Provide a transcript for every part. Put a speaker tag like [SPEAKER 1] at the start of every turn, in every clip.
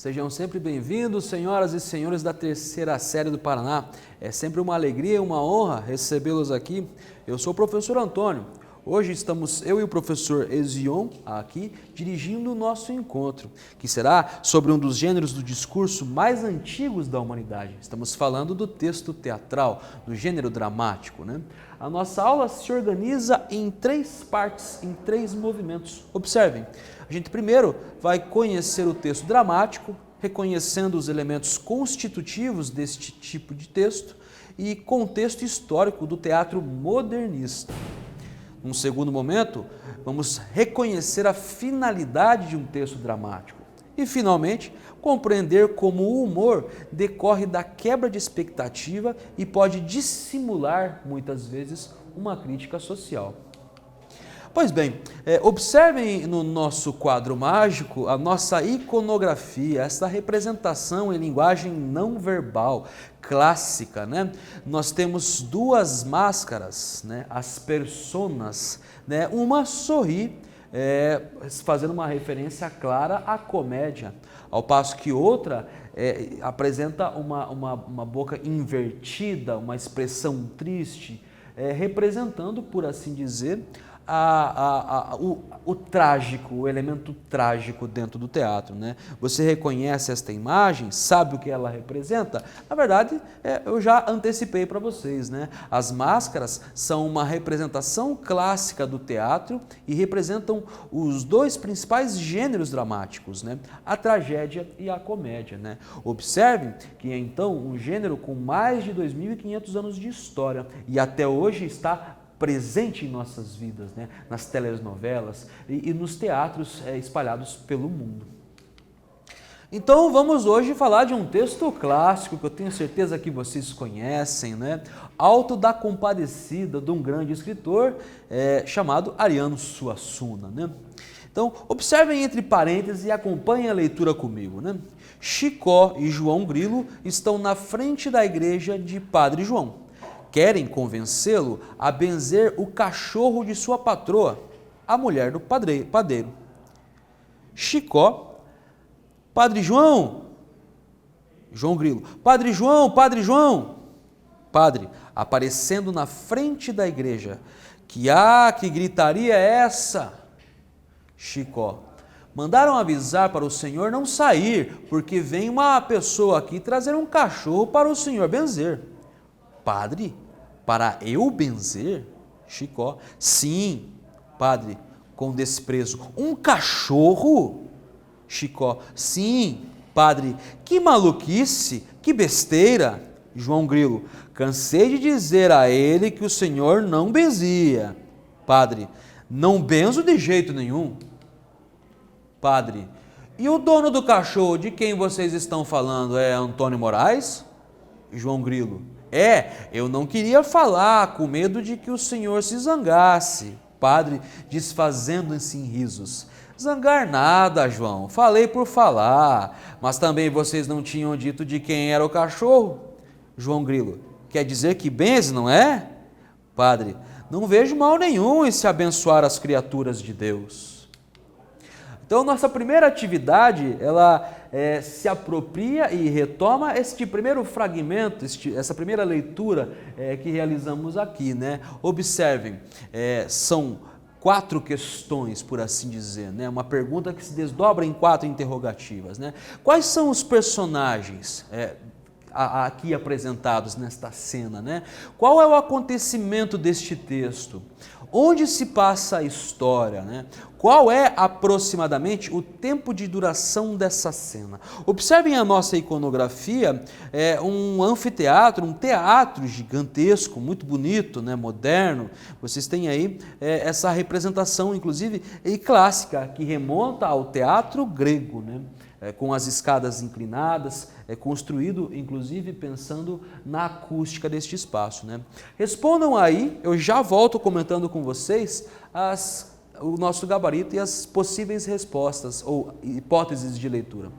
[SPEAKER 1] Sejam sempre bem-vindos, senhoras e senhores da terceira série do Paraná. É sempre uma alegria e uma honra recebê-los aqui. Eu sou o professor Antônio. Hoje estamos eu e o professor Ezion aqui dirigindo o nosso encontro, que será sobre um dos gêneros do discurso mais antigos da humanidade. Estamos falando do texto teatral, do gênero dramático, né? A nossa aula se organiza em 3 partes, em 3 movimentos. Observem, a gente primeiro vai conhecer o texto dramático, reconhecendo os elementos constitutivos deste tipo de texto e contexto histórico do teatro modernista. Num segundo momento, vamos reconhecer a finalidade de um texto dramático e, finalmente, compreender como o humor decorre da quebra de expectativa e pode dissimular, muitas vezes, uma crítica social. Pois bem, observem no nosso quadro mágico a nossa iconografia, essa representação em linguagem não verbal, clássica, né? Nós temos 2 máscaras, né? As personas, né? Uma sorri, fazendo uma referência clara à comédia, ao passo que outra apresenta uma boca invertida, uma expressão triste, representando, por assim dizer, o trágico, o elemento trágico dentro do teatro, né? Você reconhece esta imagem, sabe o que ela representa? Na verdade, eu já antecipei para vocês, né? As máscaras são uma representação clássica do teatro e representam os 2 principais gêneros dramáticos, né? A tragédia e a comédia, né? Observem que é então um gênero com mais de 2.500 anos de história e até hoje está presente em nossas vidas, né? Nas telenovelas e nos teatros espalhados pelo mundo. Então vamos hoje falar de um texto clássico que eu tenho certeza que vocês conhecem, né? Alto da Compadecida, de um grande escritor chamado Ariano Suassuna, né? Então observem entre parênteses e acompanhem a leitura comigo, né? Chicó e João Grilo estão na frente da igreja de Padre João. Querem convencê-lo a benzer o cachorro de sua patroa, a mulher do padeiro. Chicó, Padre João, João Grilo, Padre João, Padre, aparecendo na frente da igreja, que gritaria é essa? Chicó, mandaram avisar para o senhor não sair, porque vem uma pessoa aqui trazer um cachorro para o senhor benzer. Padre, para eu benzer? Chicó, sim, padre, com desprezo. Um cachorro? Chicó, sim, padre, que maluquice, que besteira. João Grilo, cansei de dizer a ele que o senhor não benzia. Padre, não benzo de jeito nenhum. Padre, e o dono do cachorro de quem vocês estão falando é Antônio Moraes? João Grilo, eu não queria falar, com medo de que o senhor se zangasse. Padre, desfazendo-se em risos. Zangar nada, João, falei por falar, mas também vocês não tinham dito de quem era o cachorro? João Grilo, quer dizer que benze, não é? Padre, não vejo mal nenhum em se abençoar as criaturas de Deus. Então, nossa primeira atividade, ela se apropria e retoma este primeiro fragmento, essa primeira leitura que realizamos aqui, né? Observem, são 4 questões, por assim dizer, né? Uma pergunta que se desdobra em 4 interrogativas, né? Quais são os personagens aqui apresentados nesta cena, né? Qual é o acontecimento deste texto? Onde se passa a história, né? Qual é aproximadamente o tempo de duração dessa cena? Observem a nossa iconografia, um anfiteatro, um teatro gigantesco, muito bonito, né? Moderno. Vocês têm aí essa representação, inclusive, clássica, que remonta ao teatro grego, né? Com as escadas inclinadas, construído inclusive pensando na acústica deste espaço, né? Respondam aí, eu já volto comentando com vocês o nosso gabarito e as possíveis respostas ou hipóteses de leitura.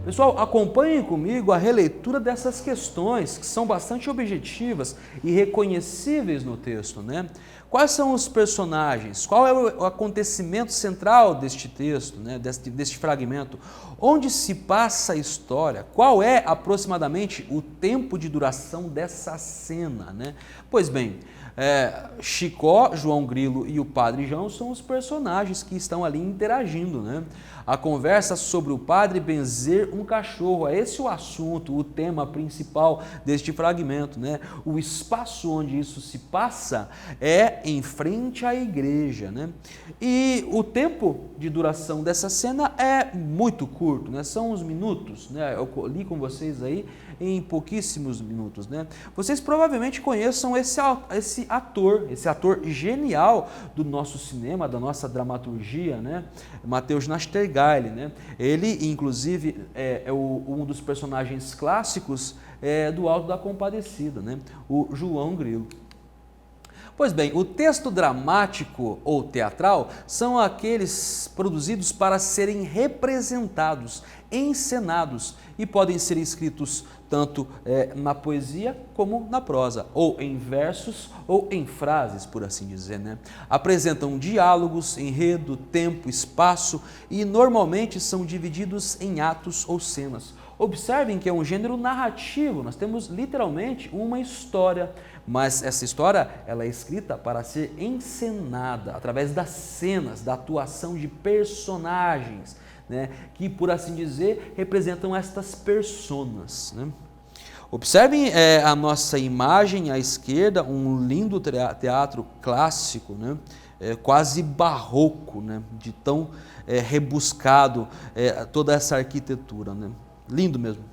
[SPEAKER 1] Pessoal, acompanhem comigo a releitura dessas questões, que são bastante objetivas e reconhecíveis no texto, né? Quais são os personagens? Qual é o acontecimento central deste texto, né? deste fragmento? Onde se passa a história? Qual é aproximadamente o tempo de duração dessa cena, né? Pois bem, Chicó, João Grilo e o Padre João são os personagens que estão ali interagindo, né? A conversa sobre o padre benzer um cachorro, é esse o assunto, o tema principal deste fragmento, né? O espaço onde isso se passa é em frente à igreja, né? E o tempo de duração dessa cena é muito curto, né? São uns minutos, né? Eu li com vocês aí em pouquíssimos minutos, né? Vocês provavelmente conheçam esse ator genial do nosso cinema, da nossa dramaturgia, né? Matheus Nastergaile, né? Ele, inclusive, é um dos personagens clássicos do Alto da Compadecida, né? O João Grilo. Pois bem, o texto dramático ou teatral são aqueles produzidos para serem representados, encenados e podem ser escritos tanto na poesia como na prosa, ou em versos ou em frases, por assim dizer, né? Apresentam diálogos, enredo, tempo, espaço e normalmente são divididos em atos ou cenas. Observem que é um gênero narrativo, nós temos literalmente uma história, mas essa história ela é escrita para ser encenada através das cenas, da atuação de personagens, né, que, por assim dizer, representam estas personas, né? Observem a nossa imagem à esquerda, um lindo teatro clássico, né, quase barroco, né, de tão rebuscado toda essa arquitetura, né? Lindo mesmo.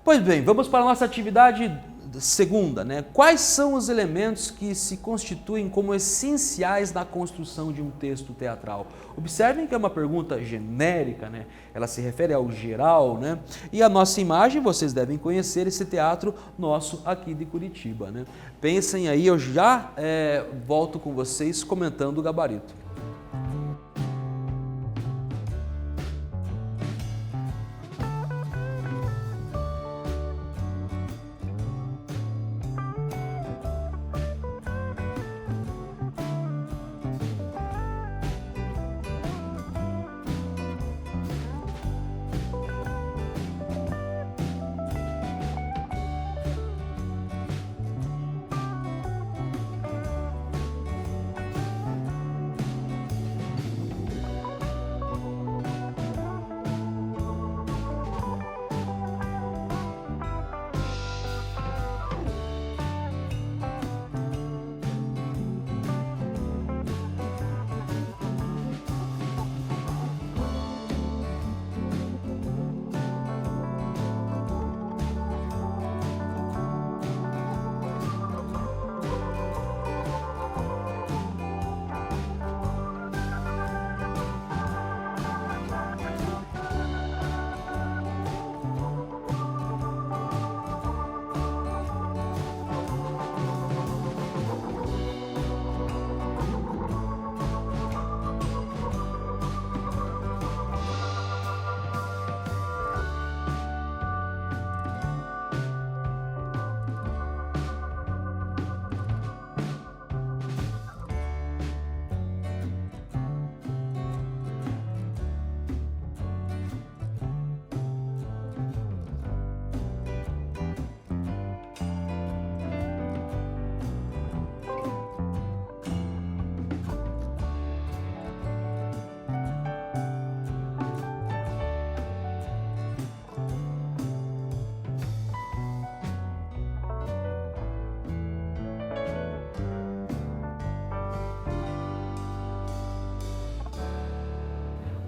[SPEAKER 1] Pois bem, vamos para a nossa atividade segunda, né? Quais são os elementos que se constituem como essenciais na construção de um texto teatral? Observem que é uma pergunta genérica, né? Ela se refere ao geral, né? E a nossa imagem, vocês devem conhecer esse teatro nosso aqui de Curitiba, né? Pensem aí, eu já volto com vocês comentando o gabarito.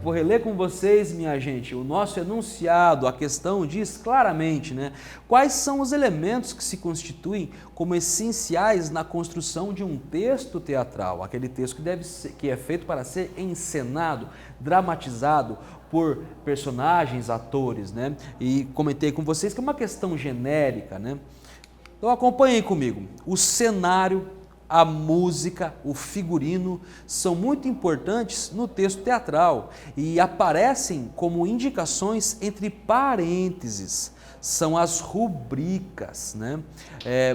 [SPEAKER 1] Vou reler com vocês, minha gente, o nosso enunciado, a questão diz claramente, né, quais são os elementos que se constituem como essenciais na construção de um texto teatral, aquele texto que é feito para ser encenado, dramatizado por personagens, atores, né? E comentei com vocês que é uma questão genérica, né? Então acompanhem comigo. O cenário, a música, o figurino são muito importantes no texto teatral e aparecem como indicações entre parênteses. São as rubricas, né?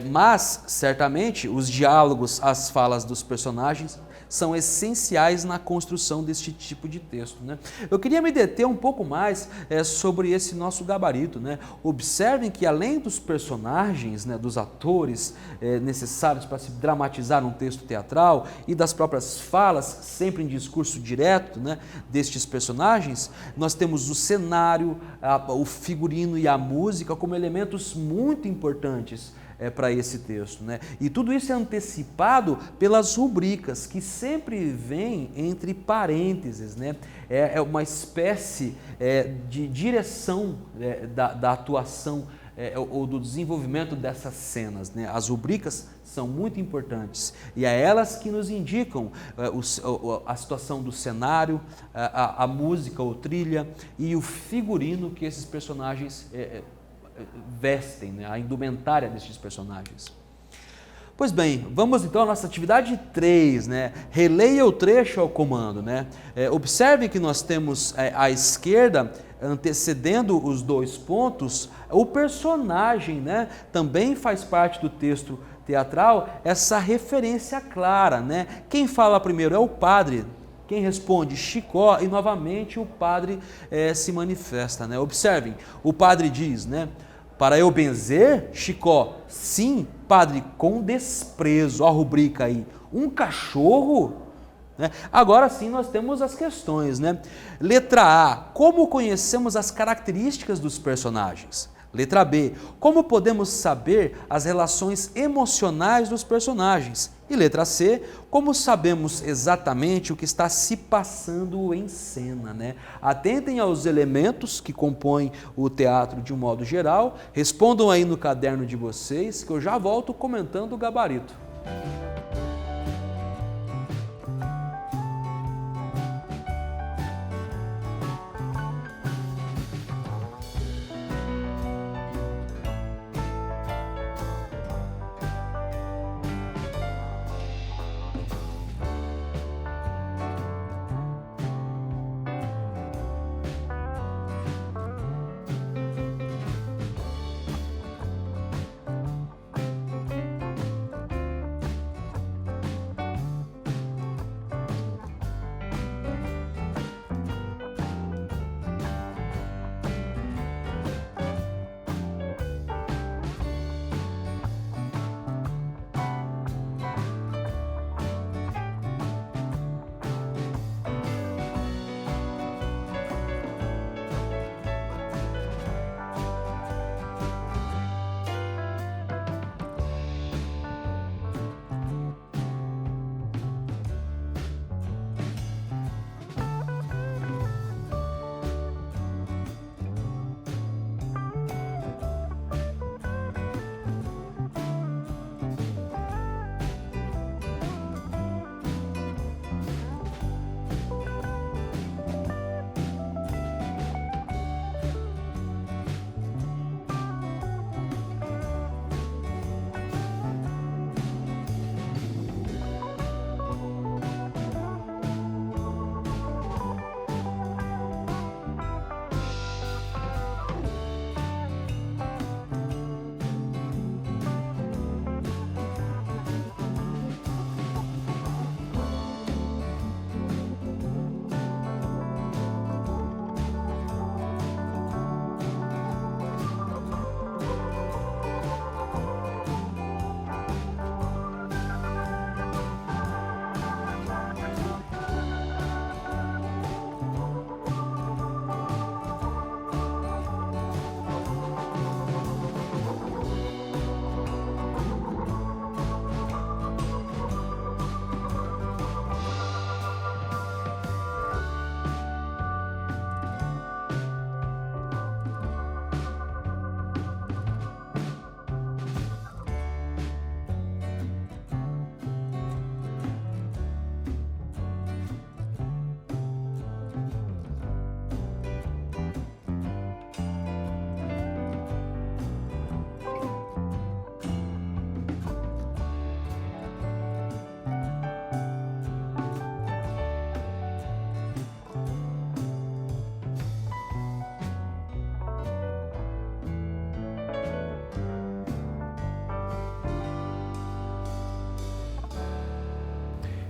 [SPEAKER 1] Mas, certamente, os diálogos, as falas dos personagens são essenciais na construção deste tipo de texto, né? Eu queria me deter um pouco mais sobre esse nosso gabarito, né? Observem que além dos personagens, né, dos atores necessários para se dramatizar um texto teatral e das próprias falas, sempre em discurso direto, né, destes personagens, nós temos o cenário, o figurino e a música como elementos muito importantes para esse texto, né? E tudo isso é antecipado pelas rubricas, que sempre vêm entre parênteses, né? É uma espécie de direção da atuação ou do desenvolvimento dessas cenas, né? As rubricas são muito importantes e é elas que nos indicam a situação do cenário, a música ou trilha e o figurino que esses personagens vestem, né? A indumentária destes personagens. Pois bem, vamos então à nossa atividade 3, né? Releia o trecho ao comando, né? Observe que nós temos à esquerda, antecedendo os 2 pontos, o personagem, né? Também faz parte do texto teatral essa referência clara, né? Quem fala primeiro é o padre. Quem responde? Chicó, e novamente o padre se manifesta, né? Observem, o padre diz, né? Para eu benzer, Chicó, sim, padre, com desprezo. Ó a rubrica aí, um cachorro? Né? Agora sim nós temos as questões, né? Letra A, como conhecemos as características dos personagens? Letra B, como podemos saber as relações emocionais dos personagens? E letra C, como sabemos exatamente o que está se passando em cena, né? Atentem aos elementos que compõem o teatro de um modo geral, respondam aí no caderno de vocês, que eu já volto comentando o gabarito.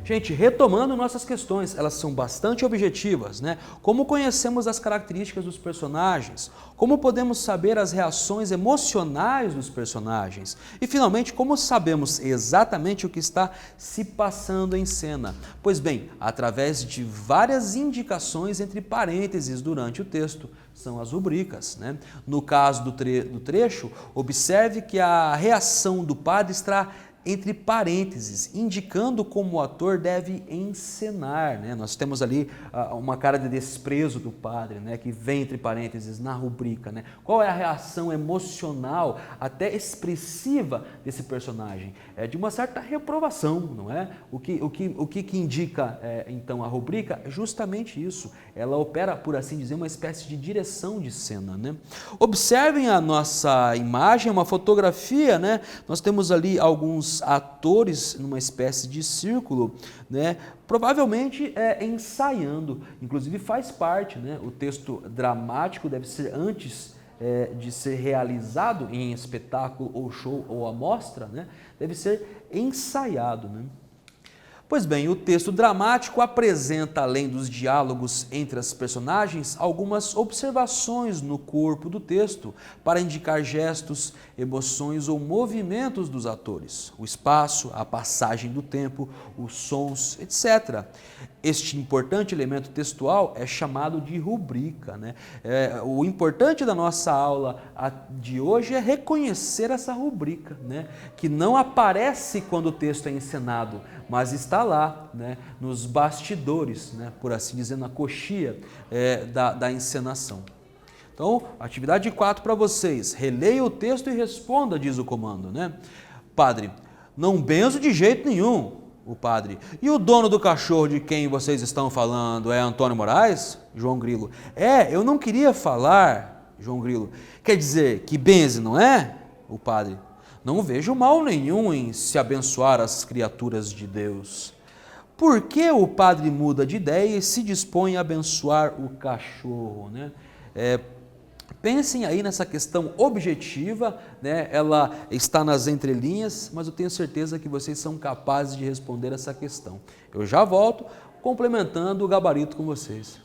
[SPEAKER 1] Gente, retomando nossas questões, elas são bastante objetivas, né? Como conhecemos as características dos personagens? Como podemos saber as reações emocionais dos personagens? E, finalmente, como sabemos exatamente o que está se passando em cena? Pois bem, através de várias indicações entre parênteses durante o texto, são as rubricas, né? No caso do trecho, observe que a reação do padre está entre parênteses, indicando como o ator deve encenar, né? Nós temos ali uma cara de desprezo do padre, né? Que vem entre parênteses na rubrica, né? Qual é a reação emocional, até expressiva desse personagem? É de uma certa reprovação, não é? O que indica então a rubrica é justamente isso. Ela opera, por assim dizer, uma espécie de direção de cena, né? Observem a nossa imagem, uma fotografia, né? Nós temos ali alguns atores numa espécie de círculo, né? Provavelmente ensaiando, inclusive faz parte, né? O texto dramático deve ser antes de ser realizado em espetáculo ou show ou amostra, né? Deve ser ensaiado, né? Pois bem, o texto dramático apresenta, além dos diálogos entre as personagens, algumas observações no corpo do texto para indicar gestos, emoções ou movimentos dos atores, o espaço, a passagem do tempo, os sons, etc. Este importante elemento textual é chamado de rubrica, né? O importante da nossa aula de hoje é reconhecer essa rubrica, né? Que não aparece quando o texto é encenado, mas está lá, né? Nos bastidores, né? Por assim dizer, na coxia da encenação. Então, atividade 4 para vocês. Releia o texto e responda, diz o comando, né? Padre, não benzo de jeito nenhum. O padre, e o dono do cachorro de quem vocês estão falando é Antônio Moraes? João Grilo, eu não queria falar, João Grilo, quer dizer que benze, não é? O padre, não vejo mal nenhum em se abençoar as criaturas de Deus. Por que o padre muda de ideia e se dispõe a abençoar o cachorro, né? Pensem aí nessa questão objetiva, né? Ela está nas entrelinhas, mas eu tenho certeza que vocês são capazes de responder essa questão. Eu já volto complementando o gabarito com vocês.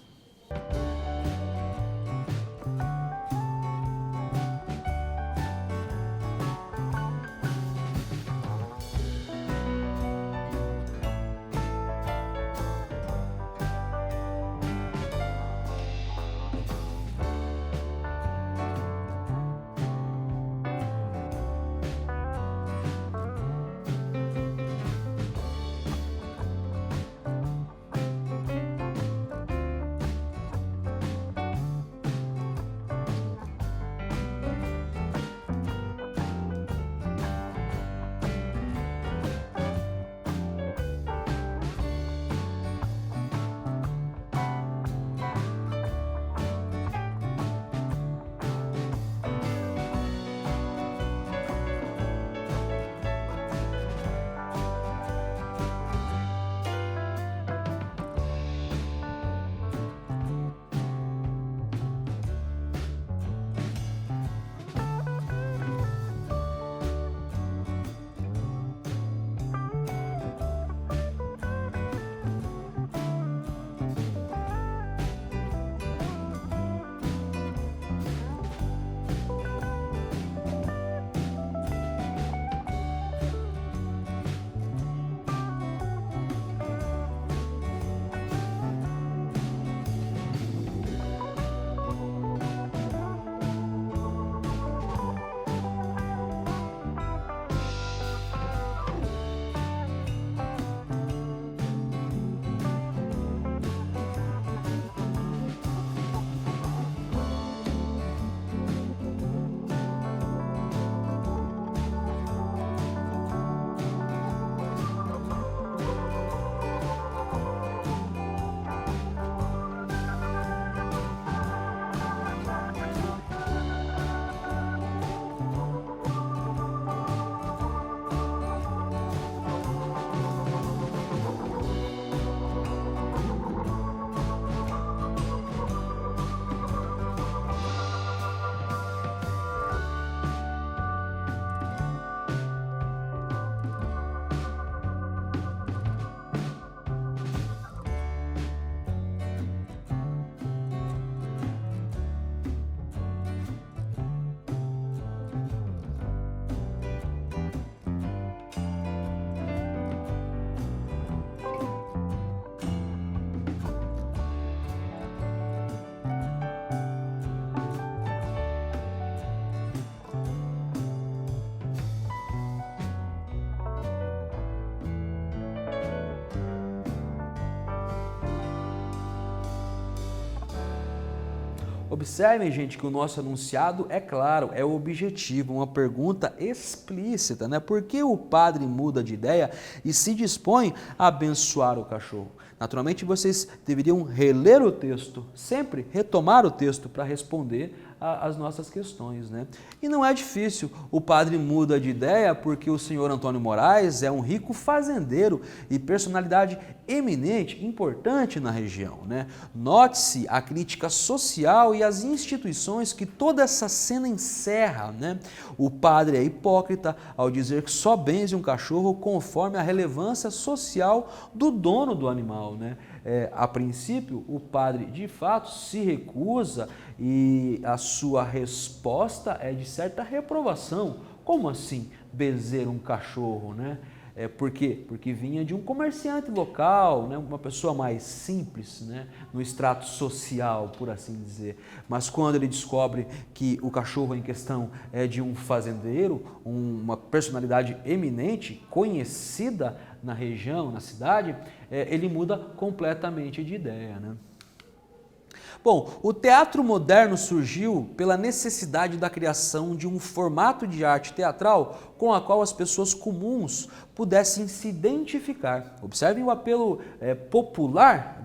[SPEAKER 1] Observem, gente, que o nosso enunciado é claro, é objetivo, uma pergunta explícita, né? Por que o padre muda de ideia e se dispõe a abençoar o cachorro? Naturalmente, vocês deveriam reler o texto, sempre retomar o texto para responder às nossas questões, né? E não é difícil, o padre muda de ideia porque o senhor Antônio Moraes é um rico fazendeiro e personalidade eminente, importante na região, né? Note-se a crítica social e as instituições que toda essa cena encerra, né? O padre é hipócrita ao dizer que só benze um cachorro conforme a relevância social do dono do animal, né? A princípio, o padre de fato se recusa e a sua resposta é de certa reprovação. Como assim benzer um cachorro, né? Por quê? Porque vinha de um comerciante local, né? Uma pessoa mais simples, né? No extrato social, por assim dizer. Mas quando ele descobre que o cachorro em questão é de um fazendeiro, uma personalidade eminente, conhecida na região, na cidade, ele muda completamente de ideia, né? Bom, o teatro moderno surgiu pela necessidade da criação de um formato de arte teatral com a qual as pessoas comuns pudessem se identificar. Observem o apelo popular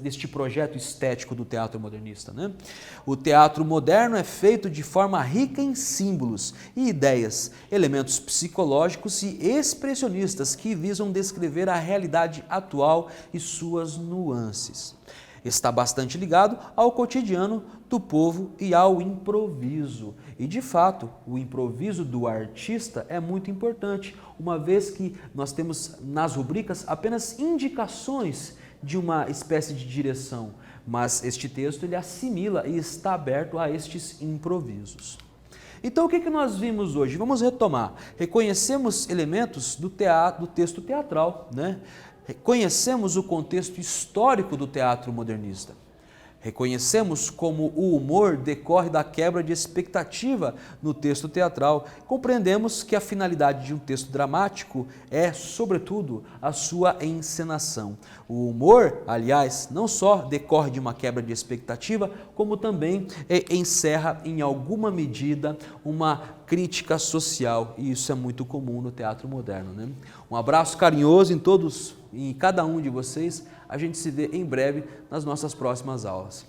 [SPEAKER 1] deste projeto estético do teatro modernista, né? O teatro moderno é feito de forma rica em símbolos e ideias, elementos psicológicos e expressionistas que visam descrever a realidade atual e suas nuances. Está bastante ligado ao cotidiano do povo e ao improviso. E, de fato, o improviso do artista é muito importante, uma vez que nós temos nas rubricas apenas indicações de uma espécie de direção, mas este texto ele assimila e está aberto a estes improvisos. Então, o que nós vimos hoje? Vamos retomar. Reconhecemos elementos do texto teatral, né? Reconhecemos o contexto histórico do teatro modernista. Reconhecemos como o humor decorre da quebra de expectativa no texto teatral. Compreendemos que a finalidade de um texto dramático é, sobretudo, a sua encenação. O humor, aliás, não só decorre de uma quebra de expectativa, como também encerra, em alguma medida, uma crítica social. E isso é muito comum no teatro moderno, né? Um abraço carinhoso em cada um de vocês. A gente se vê em breve nas nossas próximas aulas.